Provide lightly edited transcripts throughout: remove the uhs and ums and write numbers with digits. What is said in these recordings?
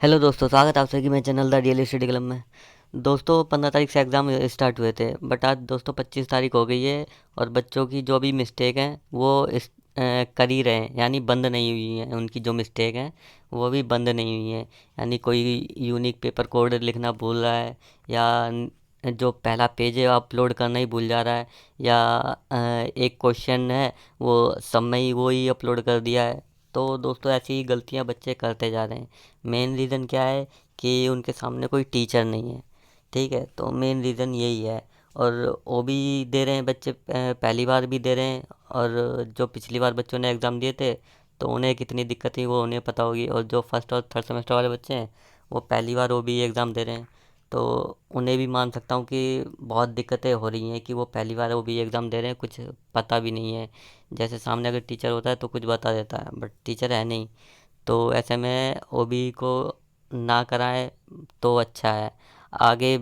Hello दोस्तों, स्वागत है आप सभी की मेरे channel the real study club में। दोस्तों 15 तारीख से एग्ज़ाम स्टार्ट हुए थे, बट आज दोस्तों 25 तारीख हो गई है और बच्चों की जो भी मिस्टेक हैं वो कर ही रहे हैं, यानी बंद नहीं हुई हैं। उनकी जो मिस्टेक हैं वो भी बंद नहीं हुई हैं। यानी कोई यूनिक पेपर कोड लिखना भूल रहा है, या जो पहला पेज है अपलोड करना ही भूल जा रहा है, या एक क्वेश्चन है वो सब में ही वो ही अपलोड कर दिया है। तो दोस्तों ऐसी गलतियां बच्चे करते जा रहे हैं। मेन रीज़न क्या है कि उनके सामने कोई टीचर नहीं है। ठीक है, तो मेन रीज़न यही है। और वो भी दे रहे हैं बच्चे, पहली बार भी दे रहे हैं। और जो पिछली बार बच्चों ने एग्ज़ाम दिए थे तो उन्हें कितनी दिक्कत थी वो उन्हें पता होगी। और जो फर्स्ट और थर्ड सेमेस्टर वाले बच्चे हैं वो पहली बार वो भी एग्ज़ाम दे रहे हैं, तो उन्हें भी मान सकता हूँ कि बहुत दिक्कतें हो रही हैं कि वो पहली बार वो भी एग्ज़ाम दे रहे हैं, कुछ पता भी नहीं है। जैसे सामने अगर टीचर होता है तो कुछ बता देता है, बट टीचर है नहीं। तो ऐसे में ओबी को ना कराएं तो अच्छा है। आगे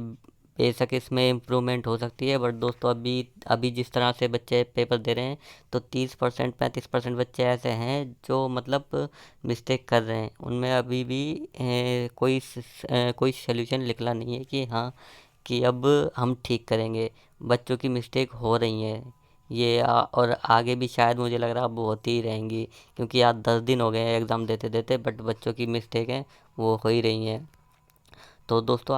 बेशक इसमें इम्प्रूवमेंट हो सकती है, बट दोस्तों अभी अभी जिस तरह से बच्चे पेपर दे रहे हैं तो 30% 35% बच्चे ऐसे हैं जो मतलब मिस्टेक कर रहे हैं। उनमें अभी भी कोई सल्यूशन निकला नहीं है कि हाँ, कि अब हम ठीक करेंगे। बच्चों की मिस्टेक हो रही है ये, और आगे भी शायद मुझे लग रहा है अब होती ही रहेंगी, क्योंकि आज 10 दिन हो गए हैं एग्ज़ाम देते देते, बट बच्चों की मिस्टेक हैं वो हो ही रही हैं। तो दोस्तों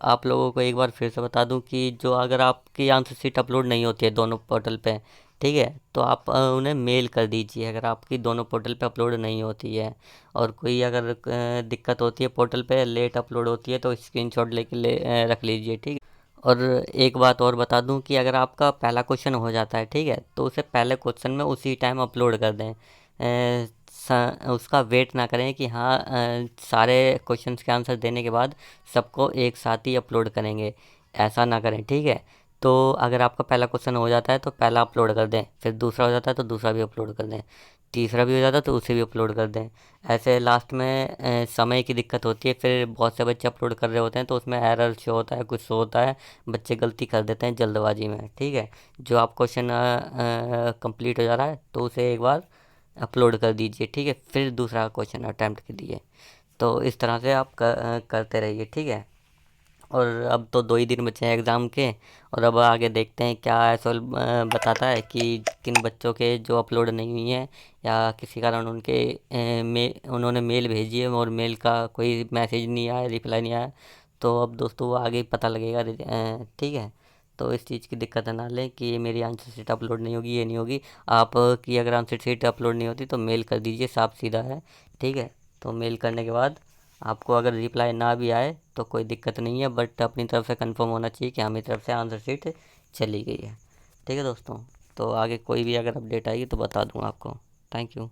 आप लोगों को एक बार फिर से बता दूं कि जो अगर आपकी आंसर शीट अपलोड नहीं होती है दोनों पोर्टल पे, ठीक है, तो आप उन्हें मेल कर दीजिए अगर आपकी दोनों पोर्टल पे अपलोड नहीं होती है। और कोई अगर दिक्कत होती है, पोर्टल पे लेट अपलोड होती है, तो स्क्रीनशॉट लेके रख लीजिए, ठीक है। और एक बात और बता दूं कि अगर आपका पहला क्वेश्चन हो जाता है, ठीक है, तो उसे पहले क्वेश्चन में उसी टाइम अपलोड कर दें। उसका वेट ना करें कि हाँ सारे क्वेश्चंस के आंसर देने के बाद सबको एक साथ ही अपलोड करेंगे, ऐसा ना करें, ठीक है। तो अगर आपका पहला क्वेश्चन हो जाता है तो पहला अपलोड कर दें, फिर दूसरा हो जाता है तो दूसरा भी अपलोड कर दें, तीसरा भी हो जाता है तो उसे भी अपलोड कर दें। ऐसे लास्ट में समय की दिक्कत होती है, फिर बहुत से बच्चे अपलोड कर रहे होते हैं तो उसमें एरर शो होता है, कुछ शो होता है, बच्चे गलती कर देते हैं जल्दबाजी में, ठीक है। जो आप क्वेश्चन कंप्लीट हो जा रहा है तो उसे एक बार अपलोड कर दीजिए, ठीक है, फिर दूसरा क्वेश्चन अटैम्प्ट कीजिए। तो इस तरह से आप करते रहिए, ठीक है। और अब तो 2 ही दिन बचे हैं एग्ज़ाम के, और अब आगे देखते हैं क्या एसओल बताता है कि किन बच्चों के जो अपलोड नहीं हुई हैं, या किसी कारण उन्होंने मेल भेजी है और मेल का कोई मैसेज नहीं आया, रिप्लाई नहीं आया। तो अब दोस्तों वो आगे पता लगेगा, ठीक है। तो इस चीज़ की दिक्कत ना लें कि मेरी आंसर शीट अपलोड नहीं होगी, ये नहीं होगी। आपकी अगर आंसर शीट अपलोड नहीं होती तो मेल कर दीजिए, साफ सीधा है, ठीक है। तो मेल करने के बाद आपको अगर रिप्लाई ना भी आए तो कोई दिक्कत नहीं है, बट अपनी तरफ से कंफर्म होना चाहिए कि हमारी तरफ से आंसर शीट चली गई है, ठीक है दोस्तों। तो आगे कोई भी अगर अपडेट आएगी तो बता दूंगा आपको। Thank you.